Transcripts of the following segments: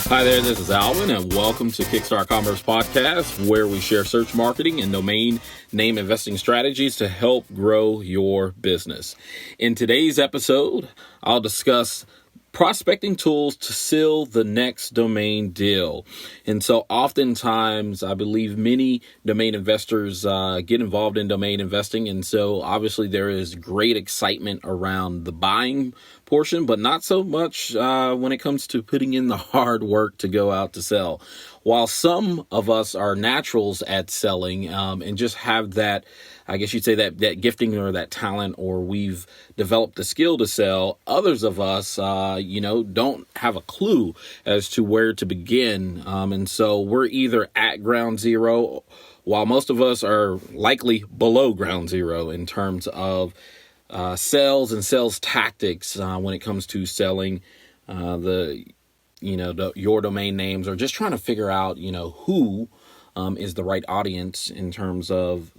Hi there, this is Alvin, and welcome to Kickstart Commerce podcast, where we share search marketing and domain name investing strategies to help grow your business. In today's episode, I'll discuss prospecting tools to seal the next domain deal. And so oftentimes, I believe many domain investors get involved in domain investing. And so obviously there is great excitement around the buying portion, but not so much when it comes to putting in the hard work to go out to sell. While some of us are naturals at selling and just have that, I guess you'd say that gifting or that talent, or we've developed the skill to sell, others of us, don't have a clue as to where to begin. And so we're either at ground zero, while most of us are likely below ground zero in terms of sales and sales tactics when it comes to selling your domain names, or just trying to figure out, who is the right audience in terms of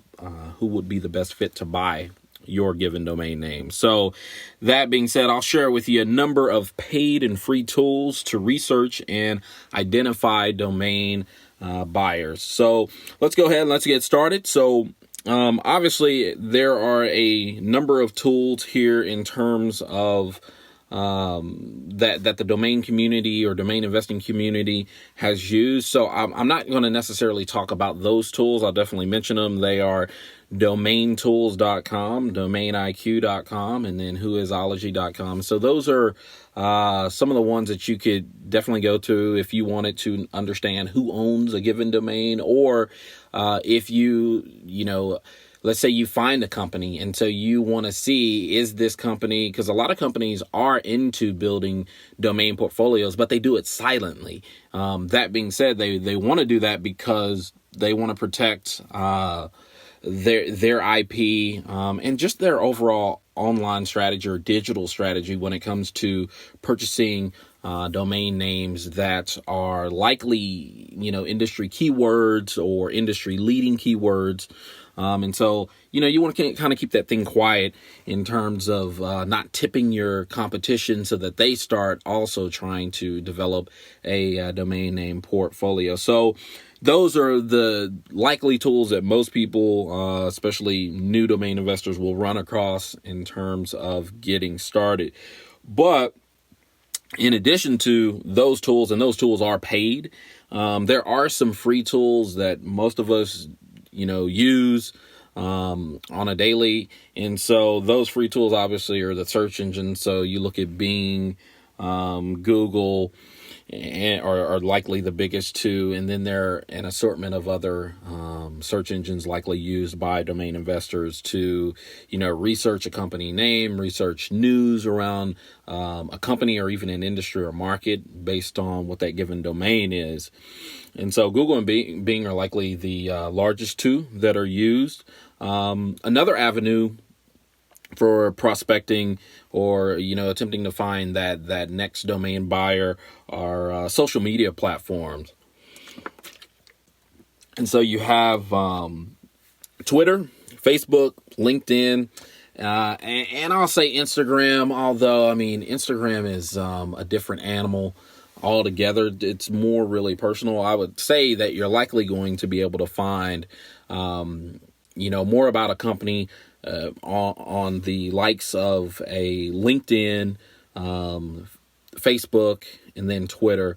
who would be the best fit to buy your given domain name. So that being said, I'll share with you a number of paid and free tools to research and identify domain buyers. So let's go ahead and let's get started. So obviously there are a number of tools here in terms of that the domain community or domain investing community has used. So I'm not going to necessarily talk about those tools. I'll definitely mention them. They are domaintools.com, domainiq.com, and then whoisology.com. So those are some of the ones that you could definitely go to if you wanted to understand who owns a given domain, or if let's say you find a company and so you want to see, is this company, because a lot of companies are into building domain portfolios, but they do it silently. That being said, they want to do that because they want to protect their IP and just their overall online strategy or digital strategy when it comes to purchasing domain names that are likely, industry keywords or industry leading keywords. And so, you want to kind of keep that thing quiet in terms of not tipping your competition so that they start also trying to develop a domain name portfolio. So those are the likely tools that most people, especially new domain investors, will run across in terms of getting started. But in addition to those tools, and those tools are paid, there are some free tools that most of us use on a daily. And so those free tools obviously are the search engines. So you look at Bing, Google, are likely the biggest two. And then there are an assortment of other search engines likely used by domain investors to, research a company name, research news around a company or even an industry or market based on what that given domain is. And so Google and Bing are likely the largest two that are used. Another avenue for prospecting or, attempting to find that next domain buyer are social media platforms. And so you have Twitter, Facebook, LinkedIn, and I'll say Instagram, although, Instagram is a different animal altogether. It's more really personal. I would say that you're likely going to be able to find, more about a company on the likes of a LinkedIn, Facebook, and then Twitter.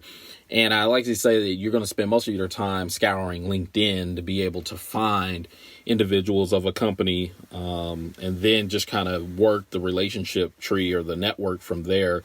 And I like to say that you're going to spend most of your time scouring LinkedIn to be able to find individuals of a company, and then just kind of work the relationship tree or the network from there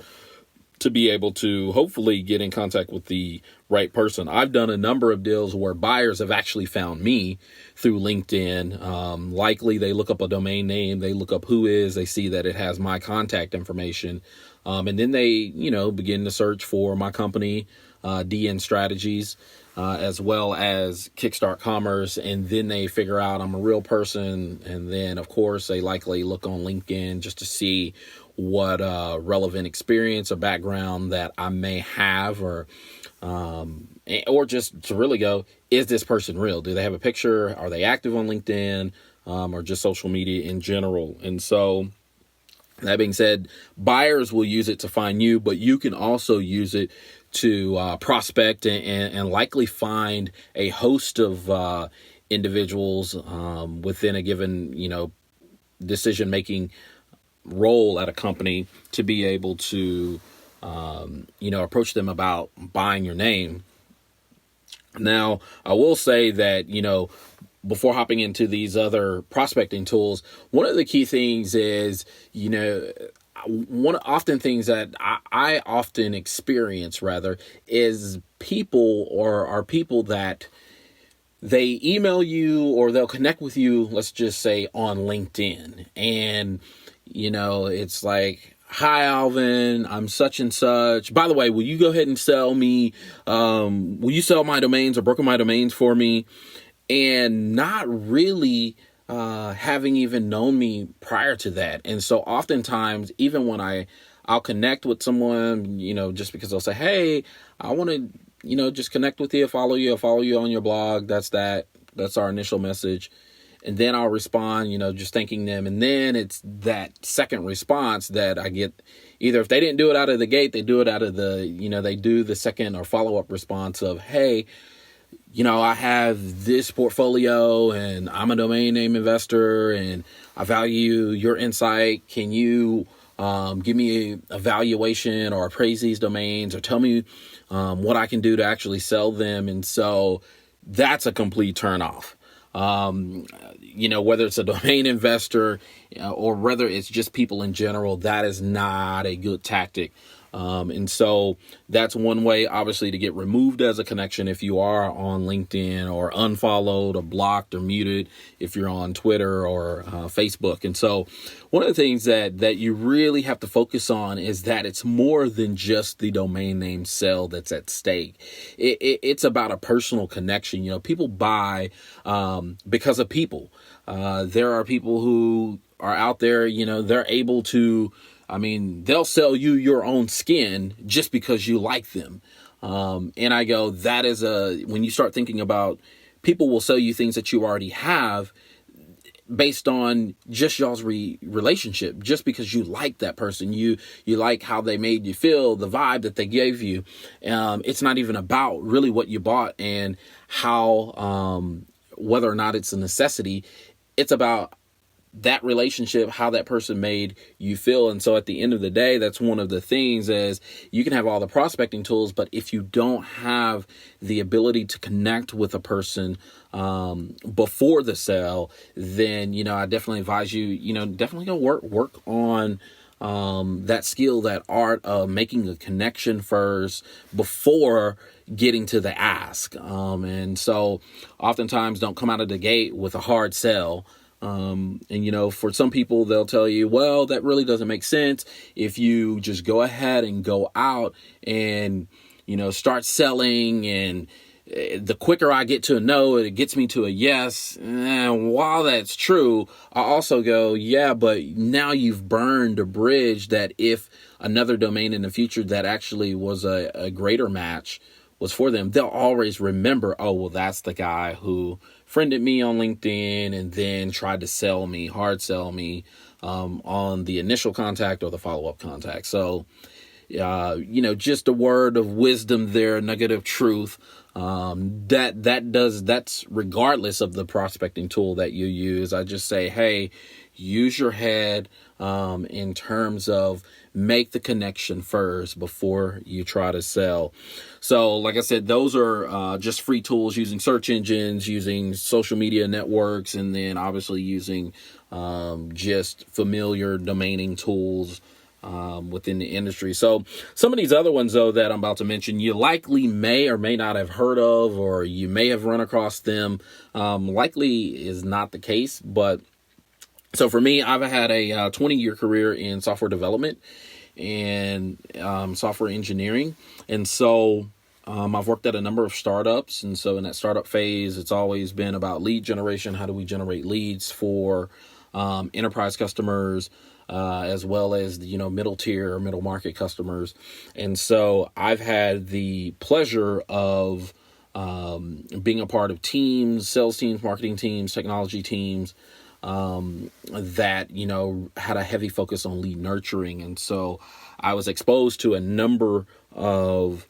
to be able to hopefully get in contact with the right person. I've done a number of deals where buyers have actually found me through LinkedIn. Likely they look up a domain name, they look up Whois, they see that it has my contact information. And then they, begin to search for my company, DN Strategies, as well as Kickstart Commerce. And then they figure out I'm a real person. And then, of course, they likely look on LinkedIn just to see what relevant experience or background that I may have, or just to really go, is this person real? Do they have a picture? Are they active on LinkedIn, or just social media in general? And so that being said, buyers will use it to find you, but you can also use it to prospect and likely find a host of individuals within a given, decision making role at a company to be able to, approach them about buying your name. Now, I will say that, before hopping into these other prospecting tools, one of the key things is, things that I often experience rather is people that they email you or they'll connect with you, let's just say on LinkedIn. And, it's like, hi, Alvin, I'm such and such. By the way, will you go ahead and sell me? Will you sell my domains or broker my domains for me? And not really having even known me prior to that. And so oftentimes, even when I'll connect with someone, just because they'll say, hey, I want to, just connect with you, follow you on your blog. That's our initial message. And then I'll respond, just thanking them. And then it's that second response that I get. Either if they didn't do it out of the gate, they do it out of they do the second or follow-up response of, hey, I have this portfolio and I'm a domain name investor and I value your insight. Can you give me a valuation or appraise these domains or tell me what I can do to actually sell them? And so that's a complete turnoff. Whether it's a domain investor or whether it's just people in general, that is not a good tactic. And so that's one way, obviously, to get removed as a connection if you are on LinkedIn, or unfollowed or blocked or muted if you're on Twitter or Facebook. And so one of the things that you really have to focus on is that it's more than just the domain name sale that's at stake. It's about a personal connection. People buy because of people. There are people who are out there, they're able to, they'll sell you your own skin just because you like them. And I go, when you start thinking about, people will sell you things that you already have based on just y'all's relationship, just because you like that person, you like how they made you feel, the vibe that they gave you. It's not even about really what you bought and how, whether or not it's a necessity. It's about that relationship, how that person made you feel. And so at the end of the day, that's one of the things is you can have all the prospecting tools, but if you don't have the ability to connect with a person before the sale, then, I definitely advise you, definitely go work on that skill, that art of making a connection first before getting to the ask. And so oftentimes don't come out of the gate with a hard sell. For some people, they'll tell you, well, that really doesn't make sense if you just go ahead and go out and, start selling. And the quicker I get to a no, it gets me to a yes. And while that's true, I also go, yeah, but now you've burned a bridge that if another domain in the future that actually was a greater match was for them, they'll always remember, oh, well, that's the guy who friended me on LinkedIn and then tried to hard sell me on the initial contact or the follow-up contact. So, just a word of wisdom there, nugget of truth. That's regardless of the prospecting tool that you use. I just say, hey, use your head in terms of make the connection first before you try to sell. So like I said, those are just free tools using search engines, using social media networks, and then obviously using just familiar domaining tools within the industry. So some of these other ones, though, that I'm about to mention, you likely may or may not have heard of, or you may have run across them. Likely is not the case, but so for me, I've had a 20-year career in software development and software engineering. And so I've worked at a number of startups. And so in that startup phase, it's always been about lead generation. How do we generate leads for enterprise customers, as well as, middle tier or middle market customers. And so I've had the pleasure of being a part of teams, sales teams, marketing teams, technology teams, that, had a heavy focus on lead nurturing. And so I was exposed to a number of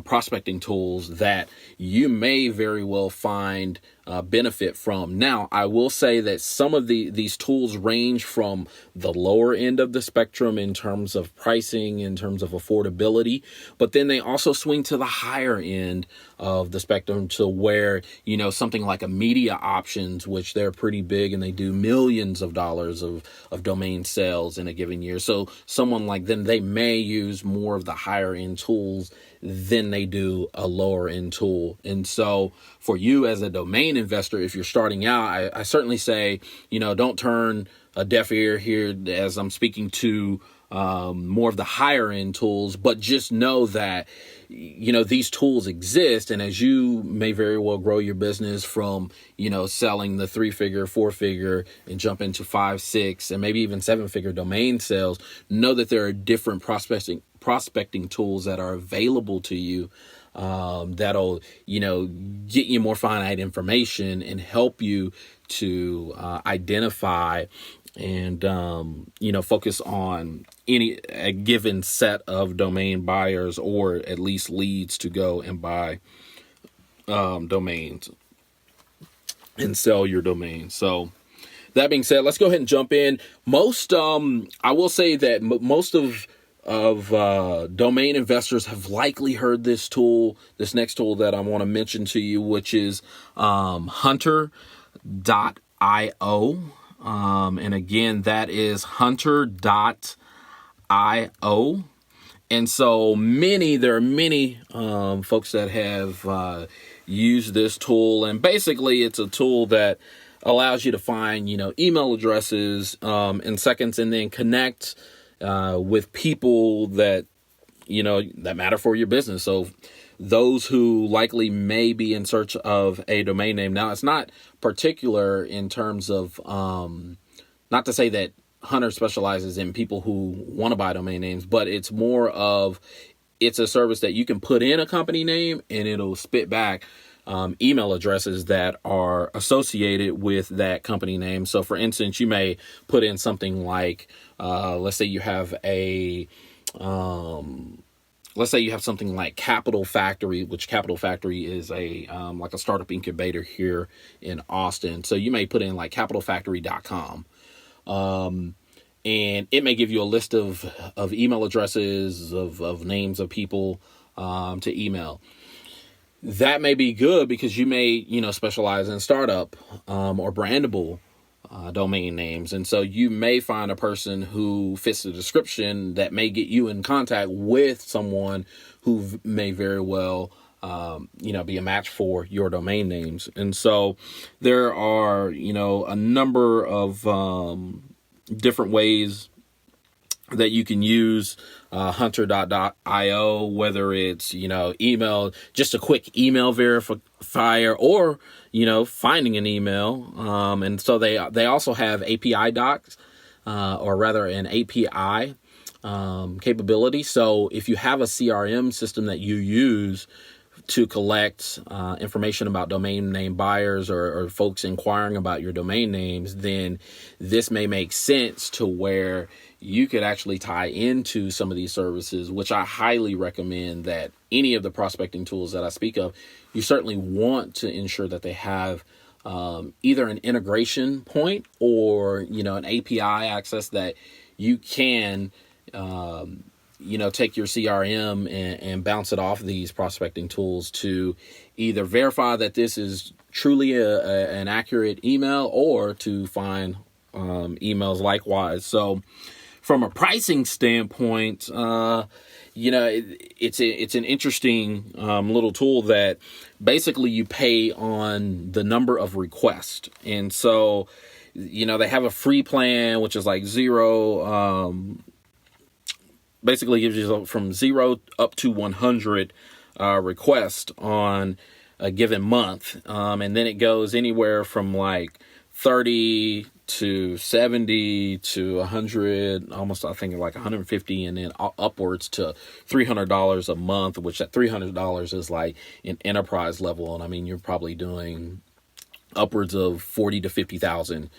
prospecting tools that you may very well find benefit from. Now, I will say that some of these tools range from the lower end of the spectrum in terms of pricing, in terms of affordability, but then they also swing to the higher end of the spectrum to where, something like a media options, which they're pretty big and they do millions of dollars of domain sales in a given year. So someone like them, they may use more of the higher end tools than they do a lower end tool. And so for you as a domain investor, if you're starting out, I certainly say, don't turn a deaf ear here as I'm speaking to more of the higher end tools, but just know that, these tools exist. And as you may very well grow your business from, selling the 3-figure, 4-figure and jump into 5, 6, and maybe even 7-figure domain sales, know that there are different prospecting tools that are available to you that'll, get you more finite information and help you to identify and, focus on a given set of domain buyers, or at least leads to go and buy domains and sell your domain. So that being said, let's go ahead and jump in. I will say that most of domain investors have likely heard this next tool that I want to mention to you, which is hunter.io. And again, that is hunter.io. And so there are many folks that have used this tool. And basically, it's a tool that allows you to find, email addresses in seconds, and then connect with people that, that matter for your business. So those who likely may be in search of a domain name. Now, it's not particular in terms of, not to say that Hunter specializes in people who want to buy domain names, but it's more of, it's a service that you can put in a company name and it'll spit back email addresses that are associated with that company name. So for instance, you may put in something like, let's say you have something like Capital Factory, which Capital Factory is like a startup incubator here in Austin. So you may put in like capitalfactory.com. And it may give you a list of email addresses, of names of people to email. That may be good because you may, specialize in startup or brandable domain names. And so you may find a person who fits the description that may get you in contact with someone who may very well, be a match for your domain names. And so there are, a number of different ways that you can use hunter.io, whether it's, email, just a quick email verifier, or, finding an email. And so they also have API docs, or rather an API capability. So if you have a CRM system that you use to collect information about domain name buyers or folks inquiring about your domain names, then this may make sense to where you could actually tie into some of these services, which I highly recommend that any of the prospecting tools that I speak of, you certainly want to ensure that they have either an integration point or, an API access that you can, take your CRM and bounce it off these prospecting tools to either verify that this is truly an accurate email, or to find emails likewise. So from a pricing standpoint, it's an interesting little tool that basically you pay on the number of requests. And so, they have a free plan, which is like zero, basically gives you from 0 up to 100 requests on a given month. And then it goes anywhere from like 30 to 70 to 100, almost I think like 150, and then upwards to $300 a month, which at $300 is like an enterprise level. And I mean, you're probably doing upwards of 40 to 50,000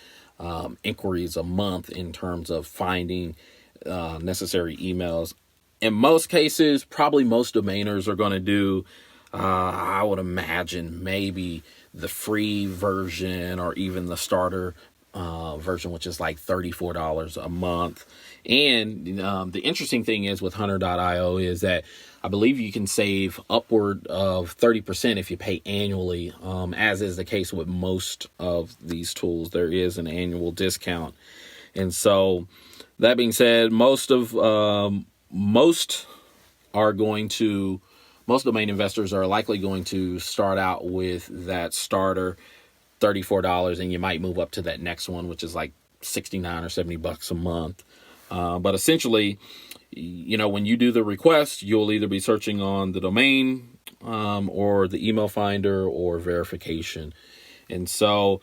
inquiries a month in terms of finding necessary emails in most cases, probably most domainers are going to do, I would imagine, maybe the free version or even the starter version, which is like $34 a month. And the interesting thing is with Hunter.io is that I believe you can save upward of 30% if you pay annually, as is the case with most of these tools. There is an annual discount. And so that being said, most domain investors are likely going to start out with that starter $34, and you might move up to that next one, which is like 69 or 70 bucks a month. But essentially, when you do the request, you'll either be searching on the domain or the email finder or verification. And so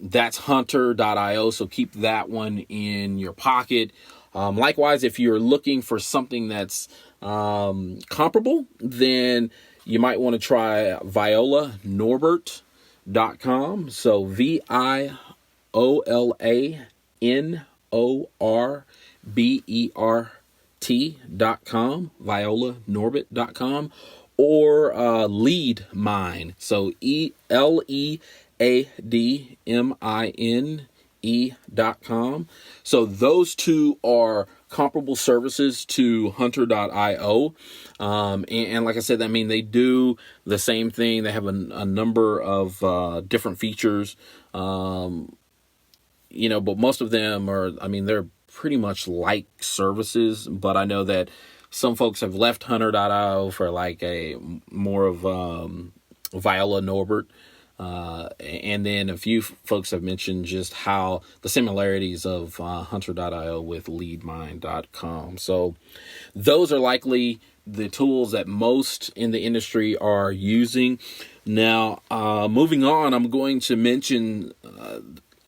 that's Hunter.io. So keep that one in your pocket. Likewise, if you're looking for something that's comparable, then you might want to try ViolaNorbert.com. So ViolaNorbert.com, ViolaNorbert.com, or LeadMine. So LeadMine.com. So those two are comparable services to Hunter.io. And like I said, they do the same thing. They have a number of different features, but most of them they're pretty much like services. But I know that some folks have left Hunter.io for like a more of Viola Norbert. And then a few folks have mentioned just how the similarities of Hunter.io with LeadMine.com. So those are likely the tools that most in the industry are using. Now, moving on, I'm going to mention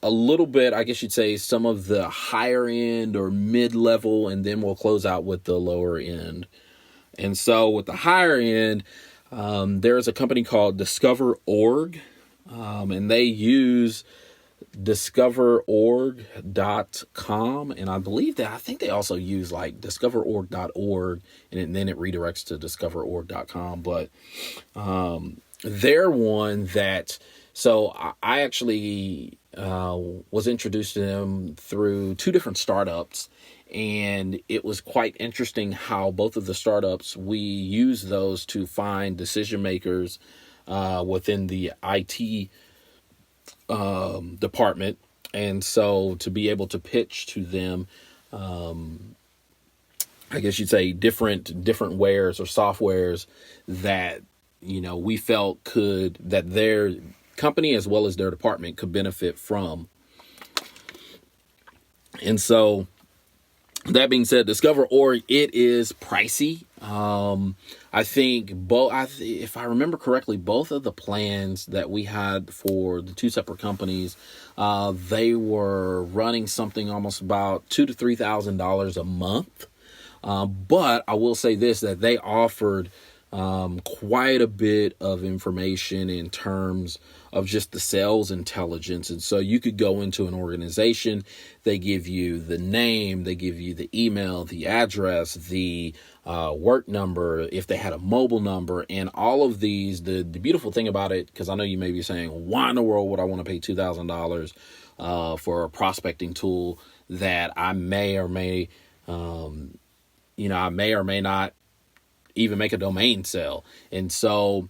a little bit, I guess you'd say, some of the higher end or mid-level, and then we'll close out with the lower end. And so with the higher end, there is a company called Discover.org. And they use discoverorg.com, and I think they also use like discoverorg.org, and then it redirects to discoverorg.com. But they're one that, so I actually was introduced to them through two different startups, and it was quite interesting how both of the startups, we use those to find decision makers within the IT department. And so to be able to pitch to them, I guess you'd say different wares or softwares that, we felt that their company as well as their department could benefit from. And so that being said, Discover.org, it is pricey. I think if I remember correctly, both of the plans that we had for the two separate companies, they were running something almost about $2,000 to $3,000 a month. But I will say this, that they offered quite a bit of information in terms of just the sales intelligence. And so you could go into an organization, they give you the name, they give you the email, the address, the work number, if they had a mobile number, and all of these. The beautiful thing about it, because I know you may be saying, why in the world would I want to pay $2,000 for a prospecting tool that I may or may not even make a domain sale? And so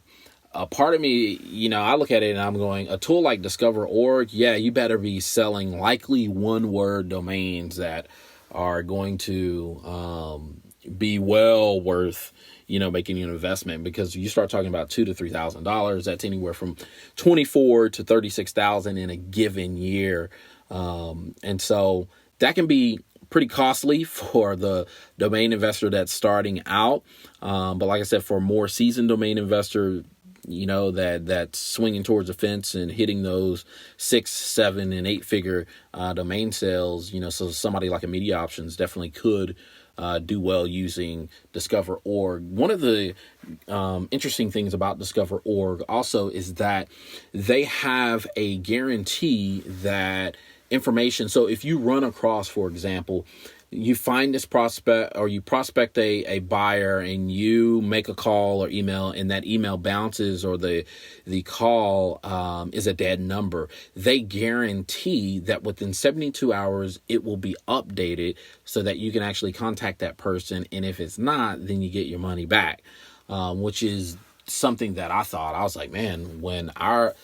a part of me, I look at it and I'm going, a tool like Discover.org, yeah, you better be selling likely one-word domains that are going to be well worth, making an investment, because you start talking about $2,000 to $3,000. That's anywhere from $24,000 to $36,000 in a given year, and so that can be pretty costly for the domain investor that's starting out. But like I said, for a more seasoned domain investor, that's swinging towards the fence and hitting those 6, 7, and 8 figure domain sales, so somebody like a Media Options definitely could do well using Discover.org. One of the interesting things about Discover.org also is that they have a guarantee that information. So if you run across, for example, you find this prospect, or you prospect a buyer, and you make a call or email, and that email bounces, or the call is a dead number, they guarantee that within 72 hours it will be updated so that you can actually contact that person. And if it's not, then you get your money back, which is something that I was like, man, when our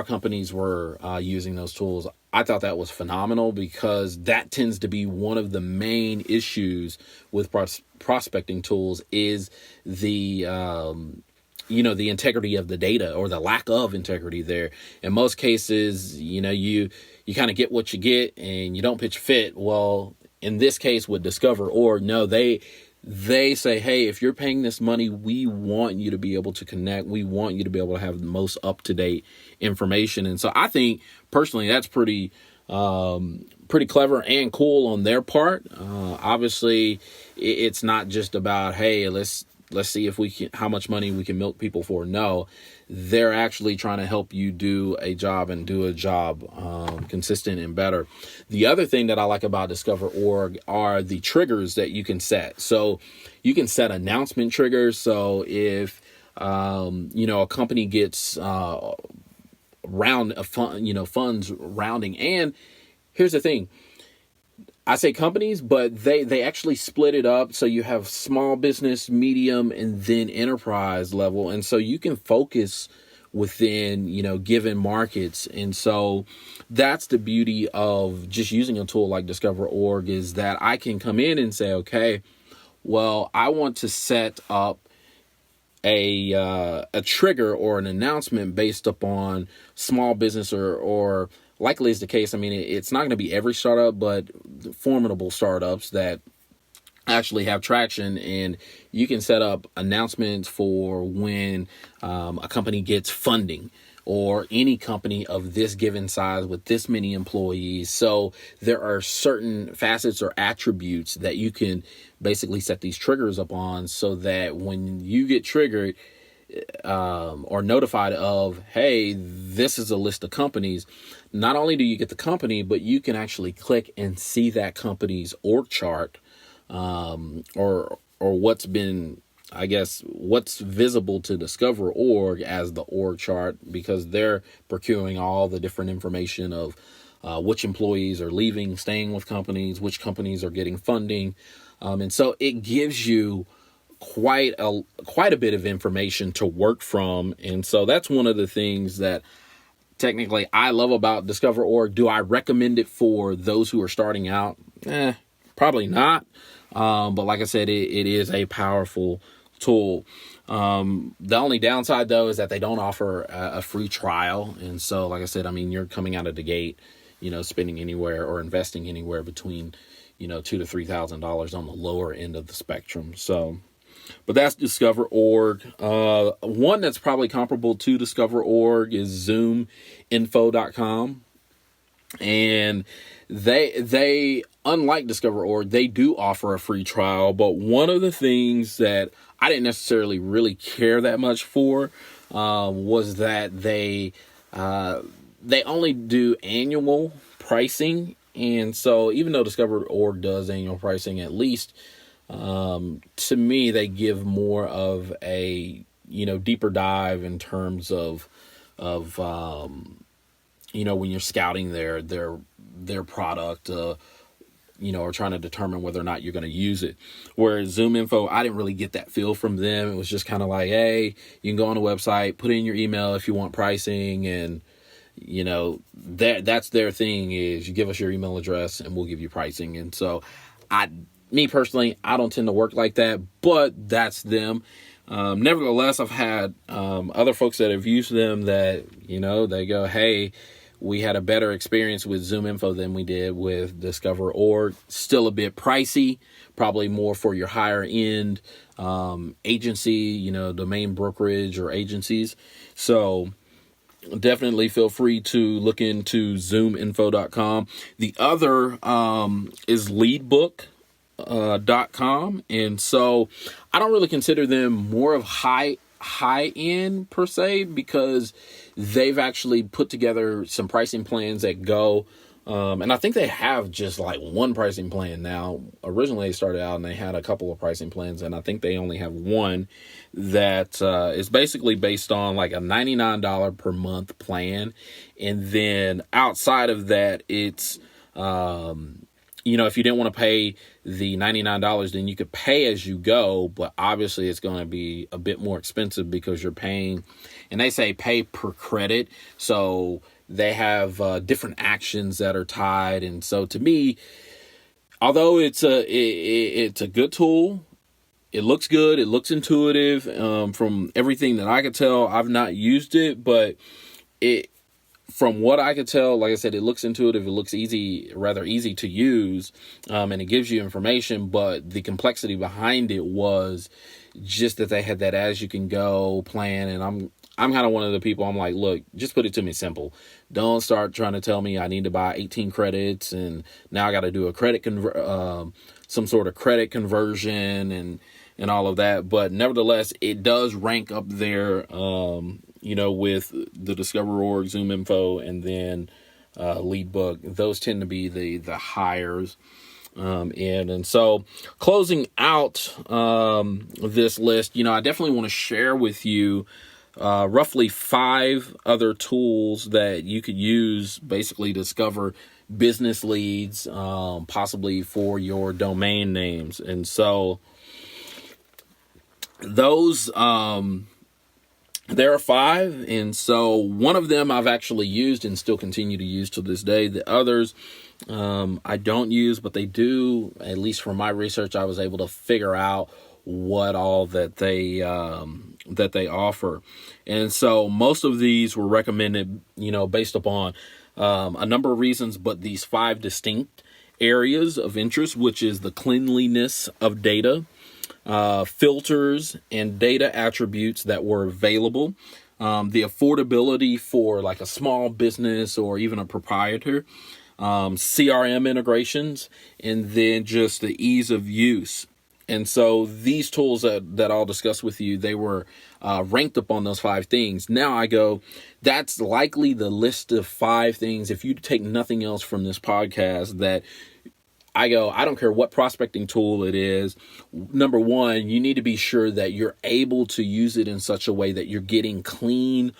companies were using those tools, I thought that was phenomenal, because that tends to be one of the main issues with prospecting tools, is the the integrity of the data, or the lack of integrity there. In most cases, you kind of get what you get, and you don't pitch a fit. Well, in this case with Discover.org, no, they say, hey, if you're paying this money, we want you to be able to connect. We want you to be able to have the most up-to-date information. And so I think personally that's pretty clever and cool on their part. Obviously, it's not just about, hey, let's see if we can, how much money we can milk people for. No, they're actually trying to help you do a job, and do a job consistent and better. The other thing that I like about Discover.org are the triggers that you can set. So you can set announcement triggers. So if a company gets funds rounding, and here's the thing. I say companies, but they actually split it up. So you have small business, medium, and then enterprise level. And so you can focus within, given markets. And so that's the beauty of just using a tool like Discover.org, is that I can come in and say, okay, well, I want to set up a trigger or an announcement based upon small business, or likely is the case. I mean, it's not going to be every startup, but formidable startups that actually have traction. And you can set up announcements for when a company gets funding, or any company of this given size with this many employees. So there are certain facets or attributes that you can basically set these triggers up on, so that when you get triggered or notified of, hey, this is a list of companies, not only do you get the company, but you can actually click and see that company's org chart, or what's visible to Discover.org as the org chart, because they're procuring all the different information of which employees are leaving, staying with companies, which companies are getting funding. And so it gives you quite a bit of information to work from. And so that's one of the things that technically I love about Discover.org. Do I recommend it for those who are starting out? Probably not. But like I said, it is a powerful tool. The only downside, though, is that they don't offer a free trial. And so, like I said, I mean, you're coming out of the gate, spending anywhere or investing anywhere between, $2,000 to $3,000 on the lower end of the spectrum. So, but that's Discover.org. One that's probably comparable to Discover.org is ZoomInfo.com. And they unlike Discover.org, they do offer a free trial. But one of the things that I didn't necessarily really care that much for was that they only do annual pricing. And so even though Discover.org does annual pricing, at least to me, they give more of a, deeper dive in terms of when you're scouting their product, or trying to determine whether or not you're going to use it. Whereas Zoom Info, I didn't really get that feel from them. It was just kind of like, hey, you can go on the website, put in your email if you want pricing, and that's their thing, is you give us your email address and we'll give you pricing. And so me personally, I don't tend to work like that, but that's them. Nevertheless, I've had other folks that have used them that, they go, hey, we had a better experience with Zoom Info than we did with Discover.org. Still a bit pricey, probably more for your higher end agency, domain brokerage or agencies. So definitely feel free to look into ZoomInfo.com. The other is LeadBook.com. And so I don't really consider them more of high end per se, because they've actually put together some pricing plans that go And I think they have just like one pricing plan now. Originally, they started out and they had a couple of pricing plans, and I think they only have one that is basically based on like a $99 per month plan. And then outside of that, it's, if you didn't want to pay the $99, then you could pay as you go. But obviously, it's going to be a bit more expensive because you're paying, and they say pay per credit. So they have different actions that are tied. And so to me, although it's a good tool, it looks good, it looks intuitive. From everything that I could tell, I've not used it, but from what I could tell, like I said, it looks intuitive, it looks rather easy to use, and it gives you information. But the complexity behind it was just that they had that as you can go plan. And I'm kind of one of the people, I'm like, look, just put it to me simple. Don't start trying to tell me I need to buy 18 credits and now I got to do a some sort of credit conversion and all of that. But nevertheless, it does rank up there, with the Discover.org, Zoom Info, and then Leadbook. Those tend to be the hires. And so closing out this list, I definitely want to share with you roughly 5 other tools that you could use basically to discover business leads, possibly for your domain names. And so those, there are 5. And so one of them I've actually used and still continue to use to this day. The others, I don't use, but they do, at least from my research, I was able to figure out what all that they offer. And so most of these were recommended, based upon a number of reasons, but these 5 distinct areas of interest, which is the cleanliness of data, filters and data attributes that were available, the affordability for like a small business or even a proprietor, CRM integrations, and then just the ease of use. And so these tools that I'll discuss with you, they were ranked up on those 5 things. Now I go, that's likely the list of 5 things, if you take nothing else from this podcast, that I go, I don't care what prospecting tool it is. Number one, you need to be sure that you're able to use it in such a way that you're getting clean,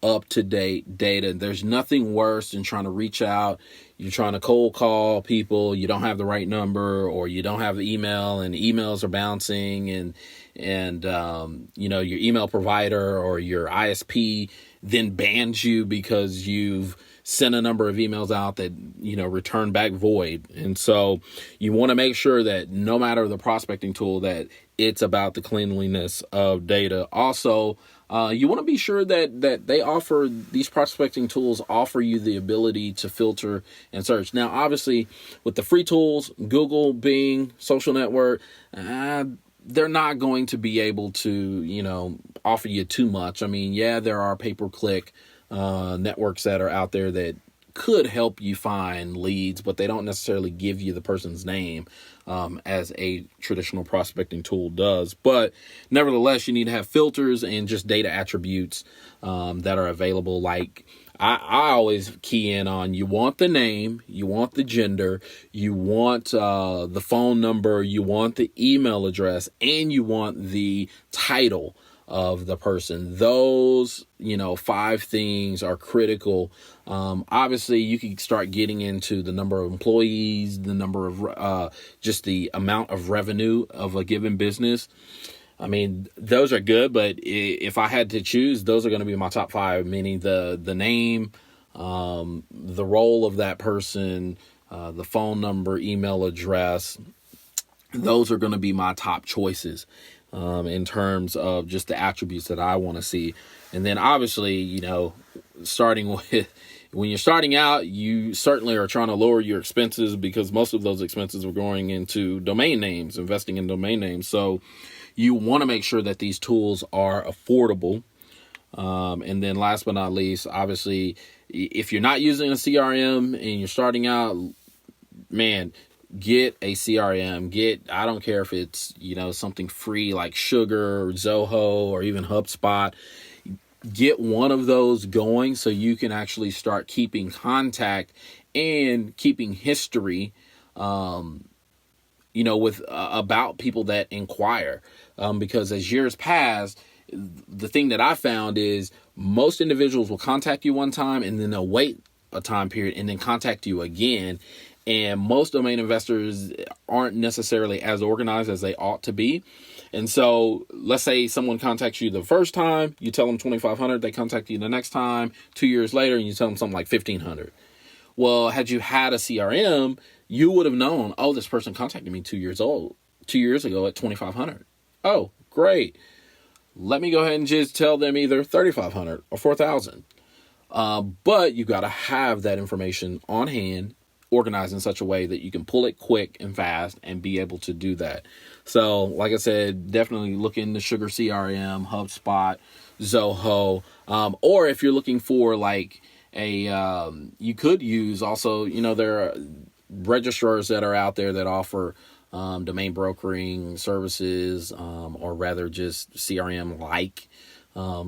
up-to-date data. There's nothing worse than trying to reach out. You're trying to cold call people. You don't have the right number, or you don't have email, and emails are bouncing, and your email provider or your ISP then bans you because you've sent a number of emails out that, return back void. And so you want to make sure that no matter the prospecting tool, that it's about the cleanliness of data. Also, you want to be sure that they offer, these prospecting tools offer you the ability to filter and search. Now, obviously, with the free tools, Google, Bing, Social Network, they're not going to be able to, offer you too much. I mean, yeah, there are pay-per-click networks that are out there that could help you find leads, but they don't necessarily give you the person's name as a traditional prospecting tool does. But nevertheless, you need to have filters and just data attributes that are available. Like I always key in on, you want the name, you want the gender, you want the phone number, you want the email address, and you want the title of the person. Those, 5 things are critical. Obviously, you can start getting into the number of employees, the number of just the amount of revenue of a given business. I mean, those are good, but if I had to choose, those are going to be my top 5, meaning the name, the role of that person, the phone number, email address. Those are going to be my top choices in terms of just the attributes that I want to see. And then obviously, starting with, when you're starting out, you certainly are trying to lower your expenses, because most of those expenses are going into domain names, investing in domain names. So you want to make sure that these tools are affordable. And then last but not least, obviously, if you're not using a CRM and you're starting out, man, get a CRM. I don't care if it's, something free like Sugar or Zoho or even HubSpot. Get one of those going so you can actually start keeping contact and keeping history, with about people that inquire. Because as years pass, the thing that I found is most individuals will contact you one time and then they'll wait a time period and then contact you again. And most domain investors aren't necessarily as organized as they ought to be. And so let's say someone contacts you the first time, you tell them 2,500, they contact you the next time, 2 years later, and you tell them something like 1,500. Well, had you had a CRM, you would have known, oh, this person contacted me 2 years ago at 2,500. Oh, great. Let me go ahead and just tell them either 3,500 or 4,000. But you got to have that information on hand, organized in such a way that you can pull it quick and fast and be able to do that. So, like I said, definitely look into Sugar CRM, HubSpot, Zoho, or if you're looking for like you could use also, there are registrars that are out there that offer domain brokering services, or rather just CRM like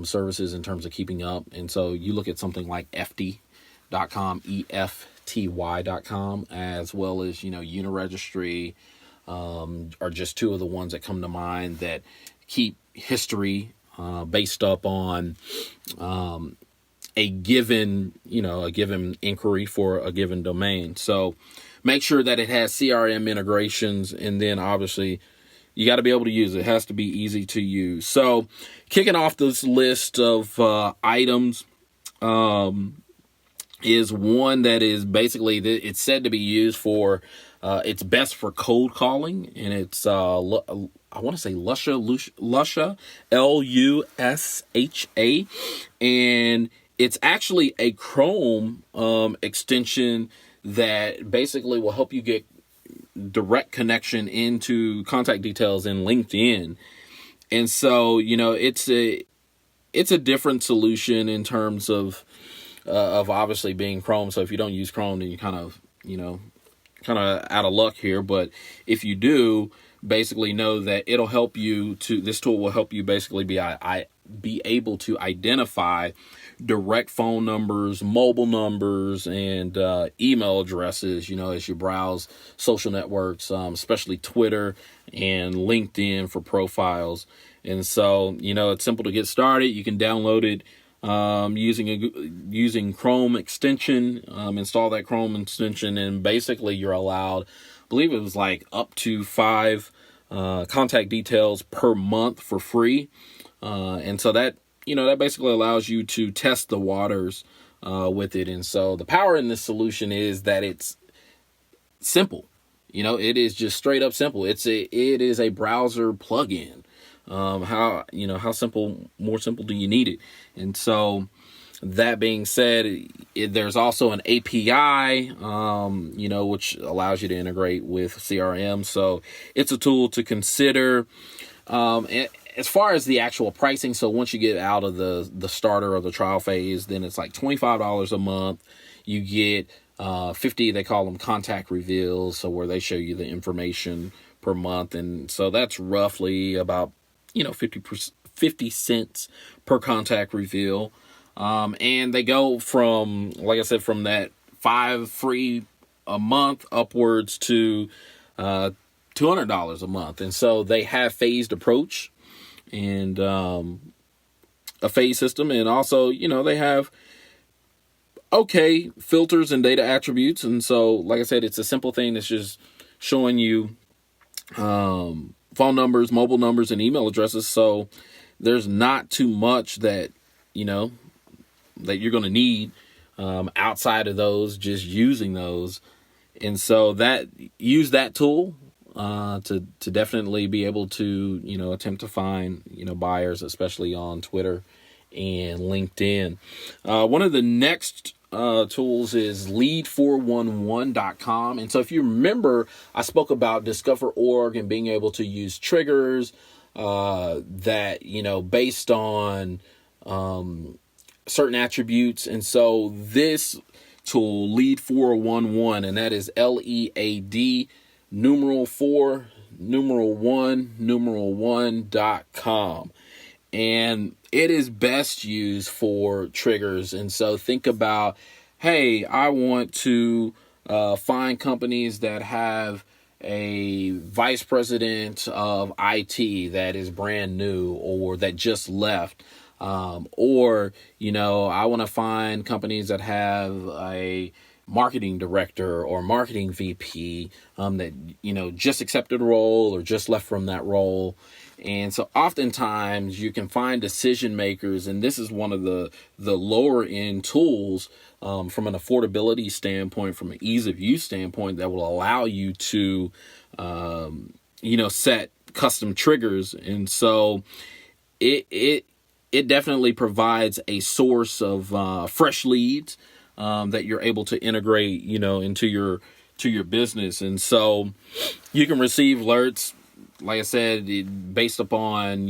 services in terms of keeping up. And so you look at something like FT.com, EFTY.com, as well as, Uniregistry, are just two of the ones that come to mind that keep history based up on a given inquiry for a given domain. So make sure that it has CRM integrations, and then obviously you got to be able to use it. It has to be easy to use. So kicking off this list of items is one that is basically, it's said to be used for, it's best for cold calling, and it's, I want to say Lusha, Lusha, and it's actually a Chrome extension that basically will help you get direct connection into contact details in LinkedIn. And so, it's a different solution in terms of obviously being Chrome. So if you don't use Chrome, then you kind of out of luck here. But if you do, basically know that this tool will help you basically be able to identify direct phone numbers, mobile numbers, and email addresses, as you browse social networks, especially Twitter and LinkedIn for profiles. And so, it's simple to get started. You can download it using Chrome extension, install that Chrome extension, and basically you're allowed, I believe it was like up to 5 contact details per month for free. And so that basically allows you to test the waters with it. And so the power in this solution is that it's simple. It is just straight up simple. It is a browser plugin. How more simple do you need it? And so that being said, there's also an API, which allows you to integrate with CRM. So it's a tool to consider. As far as the actual pricing, so once you get out of the starter or the trial phase, then it's like $25 a month. You get 50, they call them contact reveals, so where they show you the information per month. And so that's roughly about 50 cents per contact reveal. And they go from, like I said, from that 5 free a month upwards to $200 a month. And so they have phased approach and a phase system. And also, they have filters and data attributes. And so, like I said, it's a simple thing that's just showing you phone numbers, mobile numbers, and email addresses. So there's not too much that that you're going to need outside of those, just using those. And so use that tool to definitely be able to attempt to find buyers, especially on Twitter and LinkedIn. One of the next tools is lead411.com. And so if you remember, I spoke about Discover.org and being able to use triggers that, based on certain attributes. And so this tool, Lead411, and that is LEAD #4 #1 .com. And it is best used for triggers. And so think about hey, I want to find companies that have a vice president of IT that is brand new or that just left. Or, I want to find companies that have a marketing director or marketing VP that, just accepted a role or just left from that role. And so oftentimes you can find decision makers, and this is one of the lower end tools from an affordability standpoint, from an ease of use standpoint, that will allow you to, set custom triggers. And so it definitely provides a source of fresh leads that you're able to integrate, into your business. And so you can receive alerts, like I said, based upon,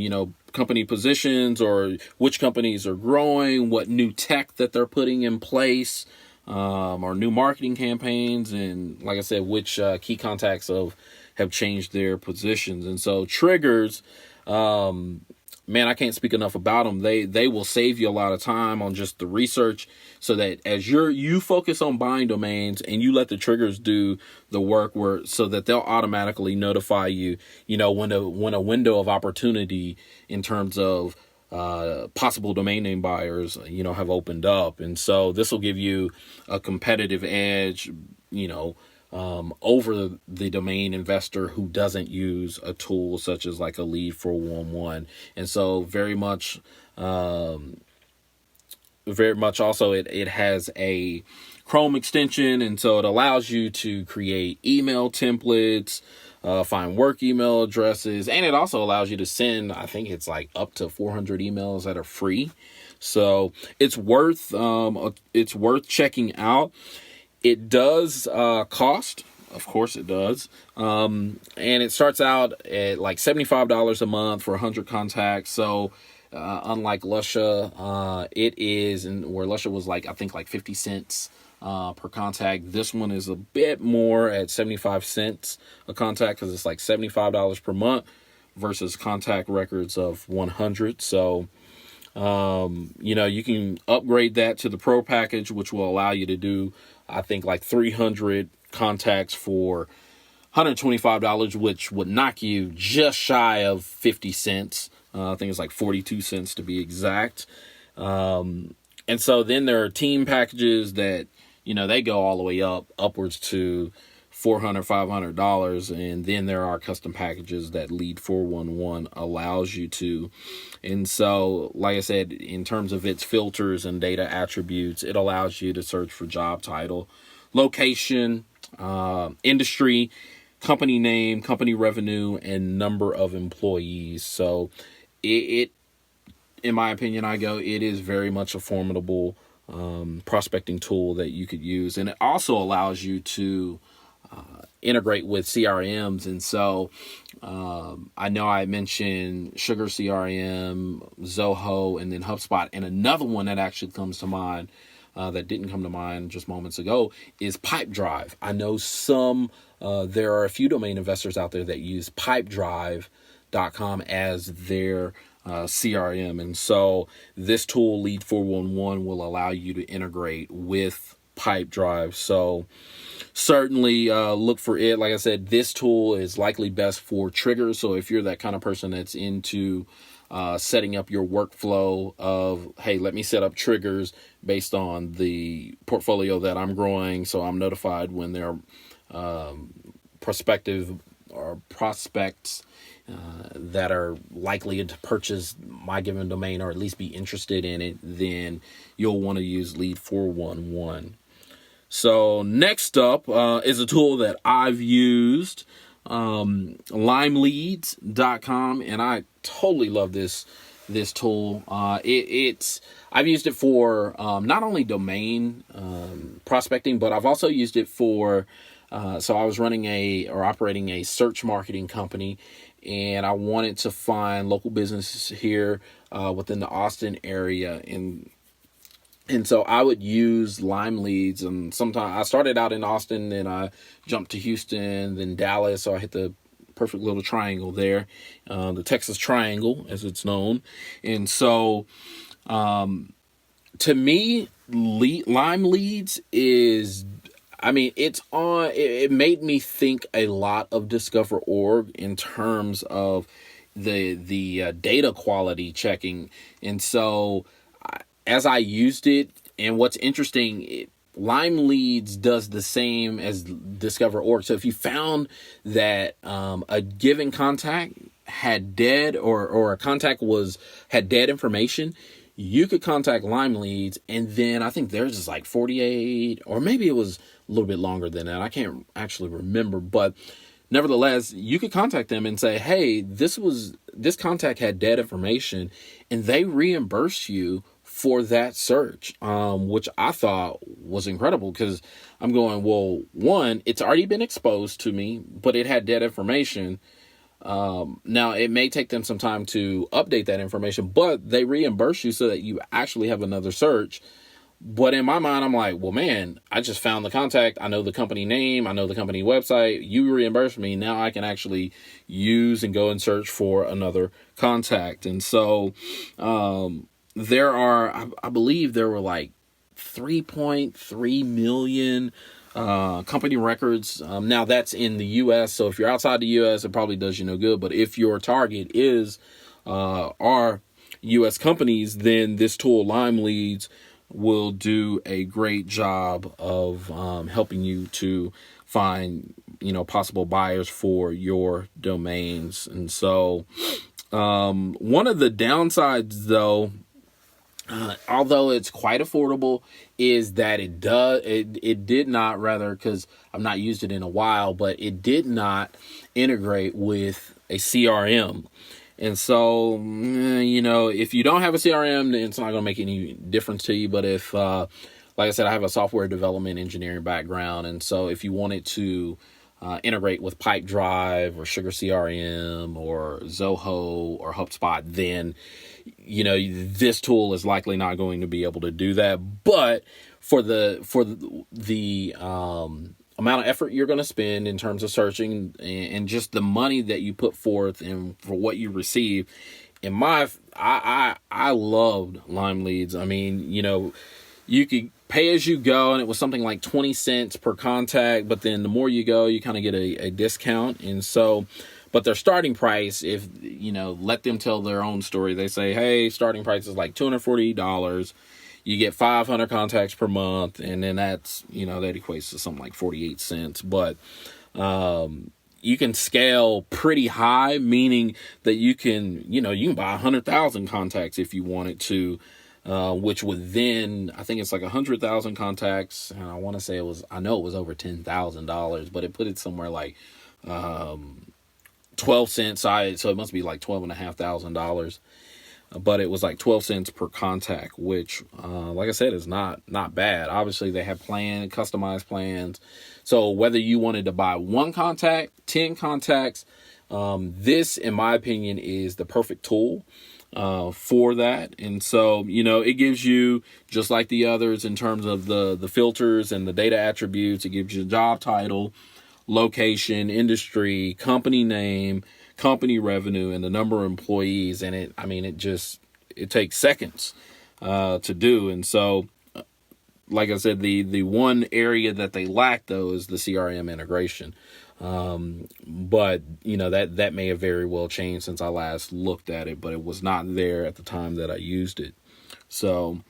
company positions or which companies are growing, what new tech that they're putting in place, or new marketing campaigns. And like I said, which key contacts have changed their positions. And so triggers, man, I can't speak enough about them. They will save you a lot of time on just the research, so that as you focus on buying domains and you let the triggers do the work, so that they'll automatically notify you, when a window of opportunity in terms of possible domain name buyers, have opened up. And so this will give you a competitive edge, over the domain investor who doesn't use a tool such as like a Lead 411. And so very much also it has a Chrome extension, and so it allows you to create email templates, find work email addresses, and it also allows you to send, I think it's like up to 400 emails that are free. So it's worth checking out. It does cost, of course it does, and it starts out at like $75 a month for 100 contacts. So unlike Lusha, it is, and where Lusha was like, I think like 50 cents per contact, this one is a bit more at 75 cents a contact, because it's like $75 per month versus contact records of 100. So you can upgrade that to the Pro package, which will allow you to do, I think, like 300 contacts for $125, which would knock you just shy of 50 cents. I think it's like 42 cents to be exact. And so then there are team packages that, they go all the way upwards to $400, $500. And then there are custom packages that Lead 411 allows you to. And so, like I said, in terms of its filters and data attributes, it allows you to search for job title, location, industry, company name, company revenue, and number of employees. So it in my opinion, it is very much a formidable prospecting tool that you could use. And it also allows you to integrate with CRMs. And so I know I mentioned Sugar CRM, Zoho, and then HubSpot. And another one that actually comes to mind that didn't come to mind just moments ago is Pipedrive. I know there are a few domain investors out there that use Pipedrive.com as their CRM. And so this tool, Lead 411, will allow you to integrate with Pipedrive. So certainly look for it. Like I said, this tool is likely best for triggers. So if you're that kind of person that's into setting up your workflow of, hey, let me set up triggers based on the portfolio that I'm growing, so I'm notified when there are prospective or prospects that are likely to purchase my given domain or at least be interested in it, then you'll want to use Lead 411. So next up is a tool that I've used, limeleads.com, and I totally love this tool. I've used it for not only domain prospecting, but I've also used it for so I was operating a search marketing company, and I wanted to find local businesses here within the Austin area, and so I would use Lime Leads. And sometimes I started out in Austin, then I jumped to Houston, then Dallas. So I hit the perfect little triangle there, the Texas Triangle as it's known. And so to me, Lime Leads is, I mean, it made me think a lot of Discover.org in terms of the data quality checking. And so as I used it, and what's interesting, Lime Leads does the same as Discover.org. So if you found that a given contact had dead, or a contact had dead information, you could contact Lime Leads, and then I think theirs is like 48, or maybe it was a little bit longer than that. I can't actually remember, but nevertheless, you could contact them and say, hey, this contact had dead information, and they reimburse you for that search, which I thought was incredible, because I'm going, well, one, it's already been exposed to me, but it had dead information. Now it may take them some time to update that information, but they reimburse you so that you actually have another search. But in my mind, I'm like, well, man, I just found the contact. I know the company name. I know the company website. You reimburse me. Now I can actually use and go and search for another contact. And so, there are, I believe there were like 3.3 million company records. Now that's in the U.S. So if you're outside the U.S., it probably does you no good. But if your target is our U.S. companies, then this tool, Lime Leads, will do a great job of helping you to find, possible buyers for your domains. And so one of the downsides, though, although it's quite affordable, is that it did not, because I've not used it in a while, but it did not integrate with a CRM. And so, if you don't have a CRM, then it's not going to make any difference to you. But if, like I said, I have a software development engineering background. And so if you wanted to integrate with Pipedrive or Sugar CRM or Zoho or HubSpot, then this tool is likely not going to be able to do that. But for the amount of effort you're going to spend in terms of searching, and just the money that you put forth and for what you receive, I loved Lime Leads. I mean, you could pay as you go, and it was something like 20 cents per contact, but then the more you go, you kind of get a discount. And so, but their starting price, if, let them tell their own story. They say, hey, starting price is like $240. You get 500 contacts per month. And then that's, that equates to something like 48 cents. But, you can scale pretty high, meaning that you can buy 100,000 contacts if you wanted to, which would then, I think it's like 100,000 contacts. And I want to say I know it was over $10,000, but it put it somewhere like, 12 cents. So it must be like $12,500, but it was like 12 cents per contact, which, like I said, is not bad. Obviously they have customized plans. So whether you wanted to buy one contact, 10 contacts, this, in my opinion, is the perfect tool for that. And so, it gives you, just like the others, in terms of the filters and the data attributes, it gives you a job title, location, industry, company name, company revenue, and the number of employees. And it takes seconds to do. And so, like I said, the one area that they lack, though, is the CRM integration. But that may have very well changed since I last looked at it, but it was not there at the time that I used it. So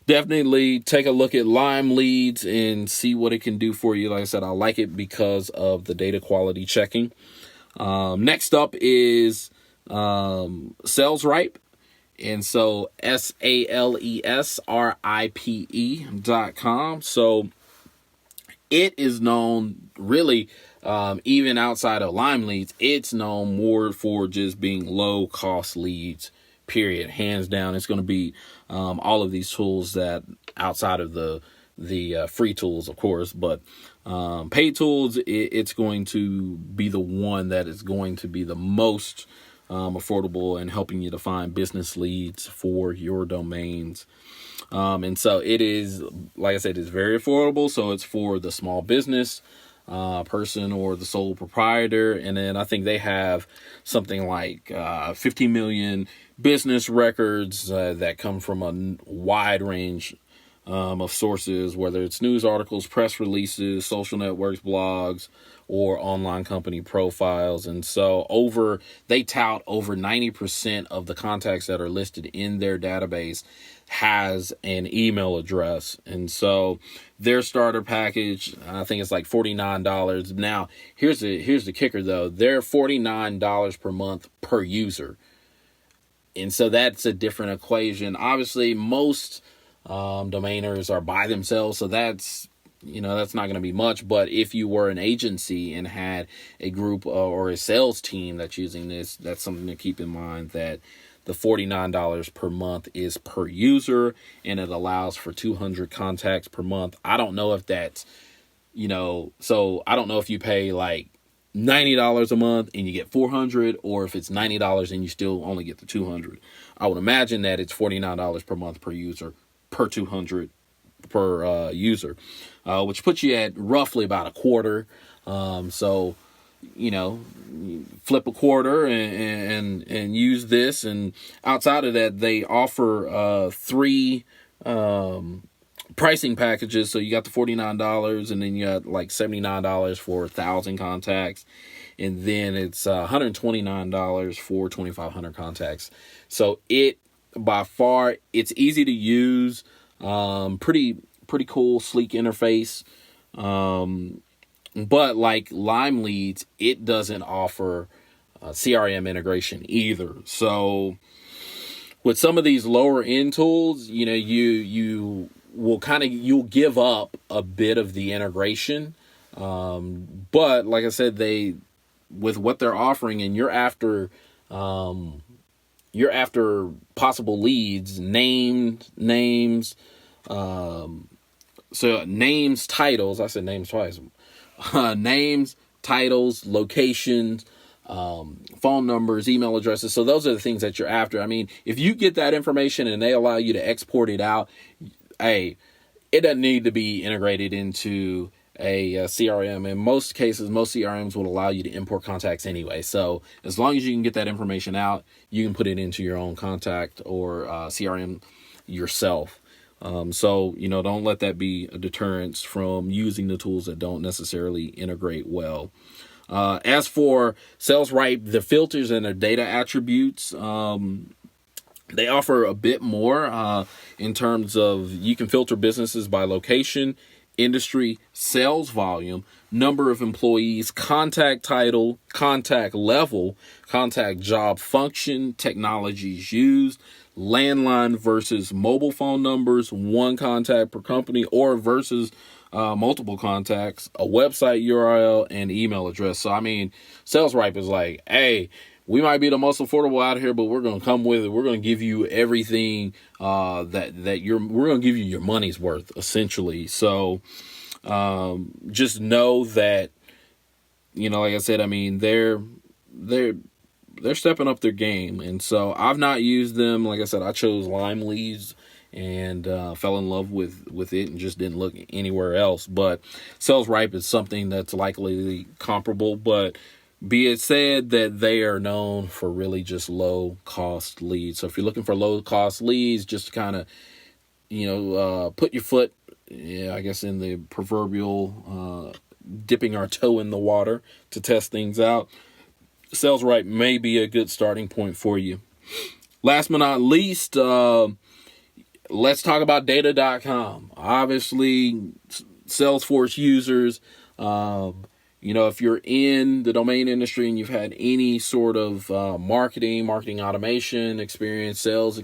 definitely take a look at Lime Leads and see what it can do for you. Like I said, I like it because of the data quality checking. Next up is SalesRipe. And so SalesRipe.com. So it is known, really, even outside of Lime Leads, it's known more for just being low cost leads, period. Hands down, it's going to be all of these tools that, outside of the free tools, of course, but paid tools, it's going to be the one that is going to be the most affordable and helping you to find business leads for your domains. And so it is, like I said, it's very affordable. So it's for the small business person or the sole proprietor. And then I think they have something like 50 million business records that come from a wide range of sources, whether it's news articles, press releases, social networks, blogs, or online company profiles. And so they tout over 90% of the contacts that are listed in their database has an email address. And so their starter package, I think it's like $49. Now, here's the kicker though. They're $49 per month per user. And so that's a different equation. Obviously, most domainers are by themselves, so that's not going to be much. But if you were an agency and had a group or a sales team that's using this, that's something to keep in mind, that the $49 per month is per user, and it allows for 200 contacts per month. I don't know if that's, so I don't know if you pay like $90 a month and you get 400, or if it's $90 and you still only get the 200. I would imagine that it's $49 per month per user, per 200 per user, which puts you at roughly about a quarter. So, flip a quarter and use this. And outside of that, they offer 3 pricing packages. So you got the $49, and then you got like $79 for 1,000 contacts, and then it's $129 for 2,500 contacts. So by far, it's easy to use, pretty cool, sleek interface. But like Lime Leads, it doesn't offer CRM integration either. So with some of these lower end tools, you'll give up a bit of the integration. But like I said, with what they're offering, and you're after possible leads, names, so names, titles, I said names twice, names, titles, locations, phone numbers, email addresses. So those are the things that you're after. I mean, if you get that information and they allow you to export it out, it doesn't need to be integrated into a CRM. In most cases, most CRMs will allow you to import contacts anyway. So as long as you can get that information out, you can put it into your own contact or CRM yourself. So don't let that be a deterrence from using the tools that don't necessarily integrate well. As for SalesRipe, the filters and their data attributes, they offer a bit more in terms of, you can filter businesses by location, industry, sales volume, number of employees, contact title, contact level, contact job function, technologies used, landline versus mobile phone numbers, 1 contact per company, or versus multiple contacts, a website URL, and email address. So I mean, SalesRipe is like, hey, we might be the most affordable out here, but we're going to come with it. We're going to give you everything we're going to give you your money's worth, essentially. So just know that, like I said, I mean, they're stepping up their game. And so I've not used them. Like I said, I chose Lime Leads and fell in love with it and just didn't look anywhere else. But SalesRipe is something that's likely comparable, but be it said that they are known for really just low cost leads. So if you're looking for low cost leads, just to kind of, put your foot, I guess, in the proverbial dipping our toe in the water to test things out, SalesRipe may be a good starting point for you. Last but not least, let's talk about data.com. Obviously, Salesforce users, if you're in the domain industry and you've had any sort of marketing automation experience, sales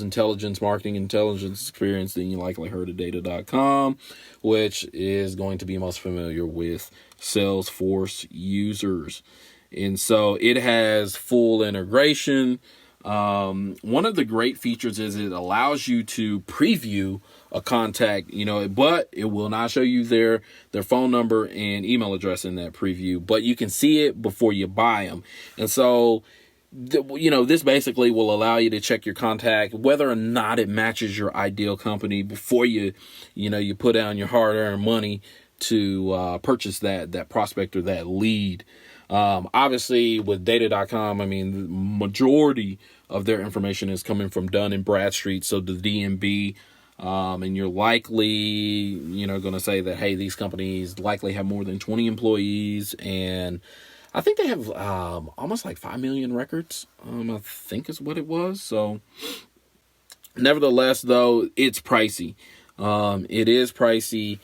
intelligence, marketing intelligence experience, then you likely heard of data.com, which is going to be most familiar with Salesforce users. And so it has full integration. One of the great features is it allows you to preview a contact, but it will not show you their phone number and email address in that preview, but you can see it before you buy them. And so, this basically will allow you to check your contact, whether or not it matches your ideal company before you put down your hard-earned money to purchase that prospect or that lead. Obviously with data.com, I mean, the majority of their information is coming from Dun and Bradstreet. So the DMB And you're likely, going to say that, hey, these companies likely have more than 20 employees, and I think they have almost like 5 million records, I think is what it was. So nevertheless, though, it's pricey. It is pricey.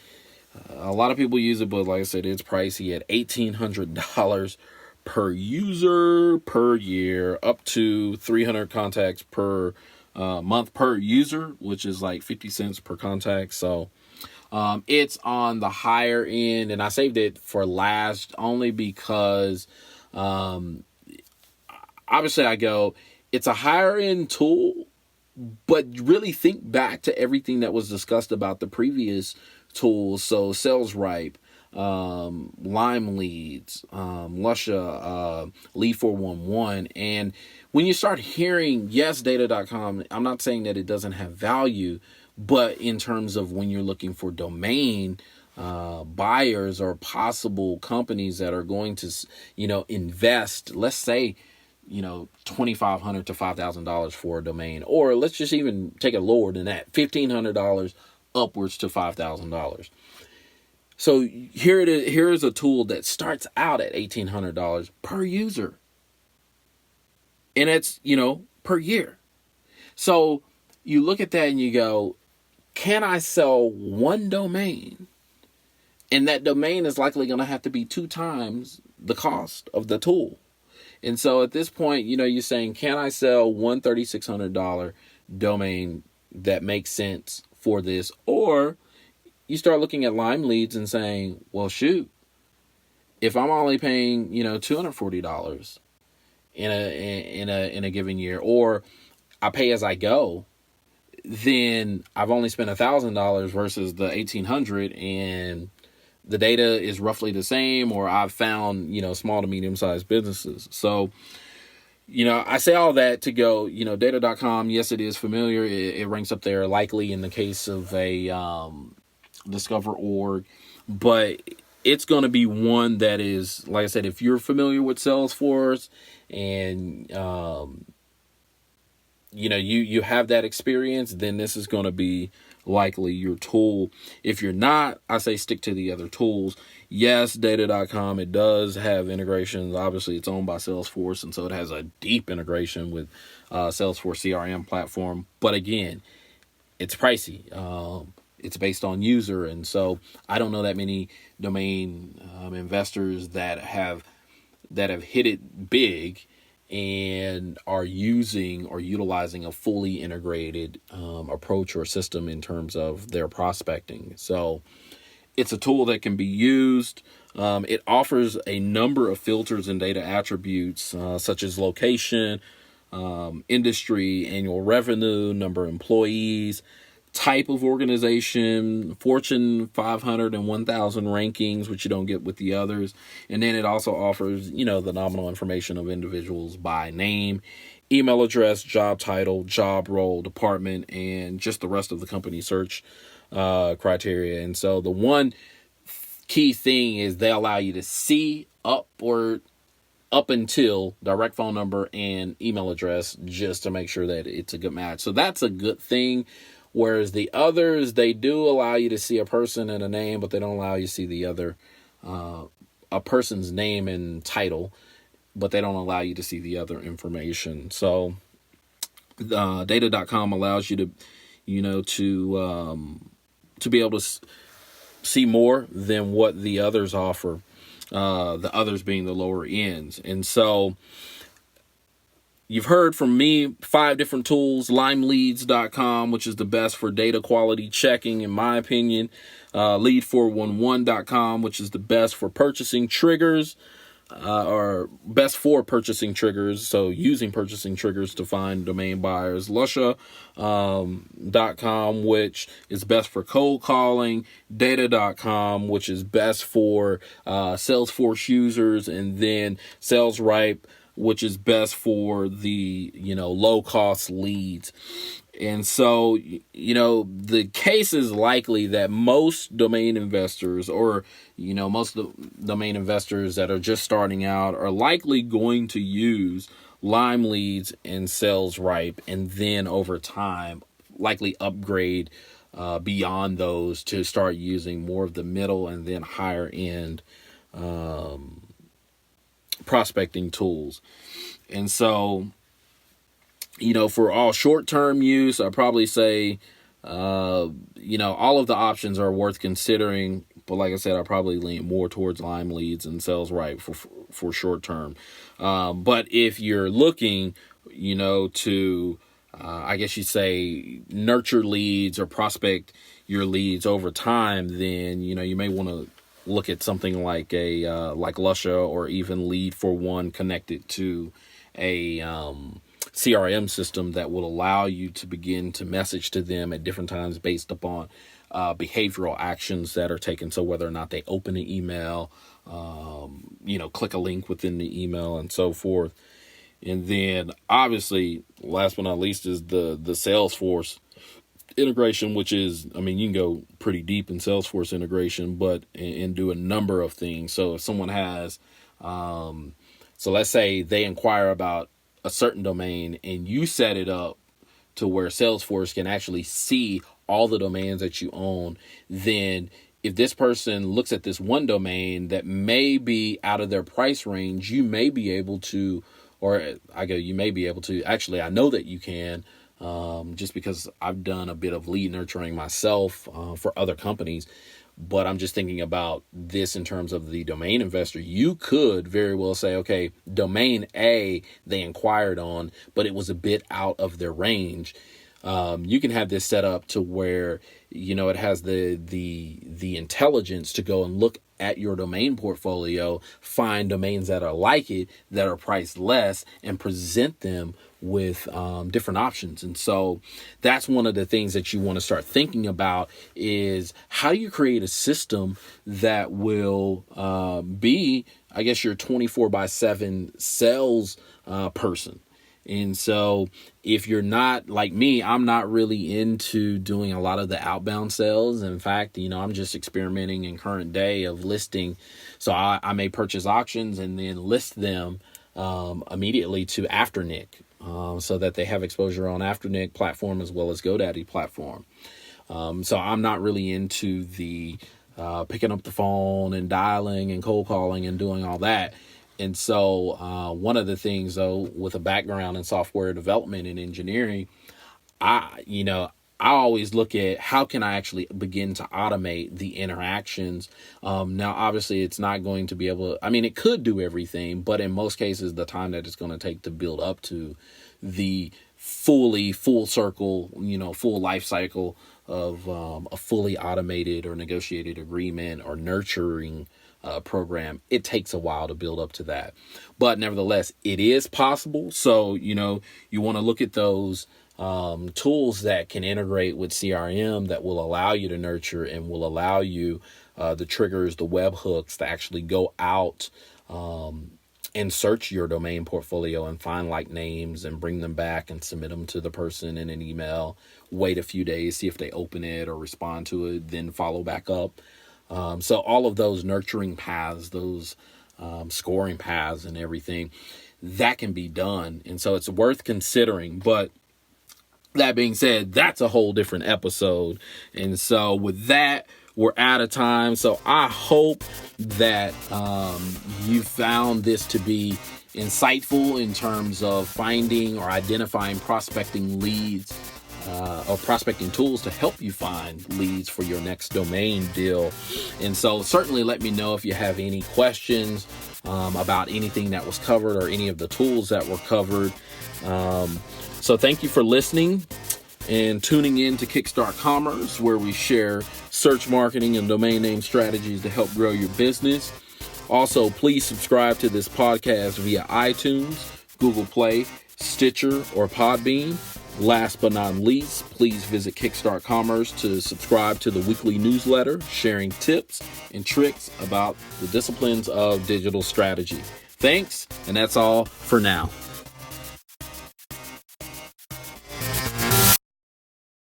A lot of people use it, but like I said, it's pricey at $1,800 per user per year, up to 300 contacts per month per user, which is like 50 cents per contact. So it's on the higher end, and I saved it for last only because obviously it's a higher end tool, but really think back to everything that was discussed about the previous tools. So Sales Ripe, Lime Leads, Lusha, Lead 411. And when you start hearing, yes, data.com, I'm not saying that it doesn't have value, but in terms of when you're looking for domain buyers or possible companies that are going to, invest, let's say, $2,500 to $5,000 for a domain, or let's just even take it lower than that, $1,500 upwards to $5,000. So here it is. Here is a tool that starts out at $1,800 per user, and it's per year. So you look at that and you go, can I sell one domain? And that domain is likely going to have to be 2 times the cost of the tool. And so at this point, you're saying, can I sell one $3,600 domain that makes sense for this? Or you start looking at Lime Leads and saying, well, shoot, if I'm only paying, $240 in a given year, or I pay as I go, then I've only spent $1,000 versus the $1,800, and the data is roughly the same, or I've found, small to medium-sized businesses. So, I say all that to go, data.com, yes, it is familiar. It ranks up there likely in the case of a Discover.org, but it's going to be one that is, like I said, if you're familiar with Salesforce and, you have that experience, then this is going to be likely your tool. If you're not, I say stick to the other tools. Yes, data.com, it does have integrations. Obviously, it's owned by Salesforce, and so it has a deep integration with Salesforce CRM platform. But again, it's pricey. It's based on user, and so I don't know that many domain investors that have hit it big and are using or utilizing a fully integrated approach or system in terms of their prospecting. So it's a tool that can be used. It offers a number of filters and data attributes such as location, industry, annual revenue, number of employees, type of organization, Fortune 500 and 1,000 rankings, which you don't get with the others. And then it also offers, the nominal information of individuals by name, email address, job title, job role, department, and just the rest of the company search criteria. And so the one key thing is they allow you to see up until direct phone number and email address, just to make sure that it's a good match. So that's a good thing. Whereas the others, they do allow you to see a person and a name, but they don't allow you to see the other, a person's name and title, but they don't allow you to see the other information. So data.com allows you to, to be able to see more than what the others offer, the others being the lower ends. And so you've heard from me 5 different tools: limeleads.com, which is the best for data quality checking, in my opinion. Lead411.com, which is the best for purchasing triggers, or best for purchasing triggers. So using purchasing triggers to find domain buyers. Lusha.com, which is best for cold calling. Data.com, which is best for Salesforce users. And then Sales Ripe, which is best for the, low cost leads. And so, the case is likely that most domain investors, or, most of the domain investors that are just starting out, are likely going to use Lime Leads and Sales Ripe, and then over time likely upgrade beyond those to start using more of the middle and then higher end prospecting tools. And so, for all short-term use, I'd probably say, all of the options are worth considering. But like I said, I probably lean more towards Lime Leads and Sales Right for short-term. But if you're looking, to, I guess you'd say, nurture leads or prospect your leads over time, then, you may want to look at something like like Lusha, or even Lead for One connected to a CRM system that will allow you to begin to message to them at different times based upon behavioral actions that are taken. So whether or not they open an email, click a link within the email and so forth. And then obviously, last but not least, is the Salesforce integration, which is, you can go pretty deep in Salesforce integration, but and do a number of things. So if someone has, so let's say they inquire about a certain domain and you set it up to where Salesforce can actually see all the domains that you own, then if this person looks at this one domain that may be out of their price range, you may be able to, actually, I know that you can, just because I've done a bit of lead nurturing myself for other companies. But I'm just thinking about this in terms of the domain investor. You could very well say, okay, domain A they inquired on, but it was a bit out of their range. You can have this set up to where, it has the intelligence to go and look at your domain portfolio, find domains that are like it, that are priced less, and present them with different options. And so that's one of the things that you want to start thinking about, is how do you create a system that will be, I guess, your 24/7 sales person. And so if you're not like me, I'm not really into doing a lot of the outbound sales. In fact, I'm just experimenting in current day of listing. So I may purchase auctions and then list them immediately to Afternic, so that they have exposure on Afternic platform as well as GoDaddy platform. So I'm not really into the picking up the phone and dialing and cold calling and doing all that. And so one of the things, though, with a background in software development and engineering, I always look at how can I actually begin to automate the interactions. Now, obviously, it's not going to be able to, it could do everything, but in most cases, the time that it's going to take to build up to the full circle, full life cycle of a fully automated or negotiated agreement or nurturing program, it takes a while to build up to that. But nevertheless, it is possible. So, you want to look at those tools that can integrate with CRM that will allow you to nurture and will allow you the triggers, the webhooks to actually go out and search your domain portfolio and find like names and bring them back and submit them to the person in an email, wait a few days, see if they open it or respond to it, then follow back up. So all of those nurturing paths, those scoring paths and everything, that can be done. And so it's worth considering. But that being said, that's a whole different episode. And so with that, we're out of time. So I hope that you found this to be insightful in terms of finding or identifying prospecting leads or prospecting tools to help you find leads for your next domain deal. And so certainly let me know if you have any questions about anything that was covered or any of the tools that were covered. So thank you for listening and tuning in to Kickstart Commerce, where we share search marketing and domain name strategies to help grow your business. Also, please subscribe to this podcast via iTunes, Google Play, Stitcher, or Podbean. Last but not least, please visit Kickstart Commerce to subscribe to the weekly newsletter, sharing tips and tricks about the disciplines of digital strategy. Thanks, and that's all for now.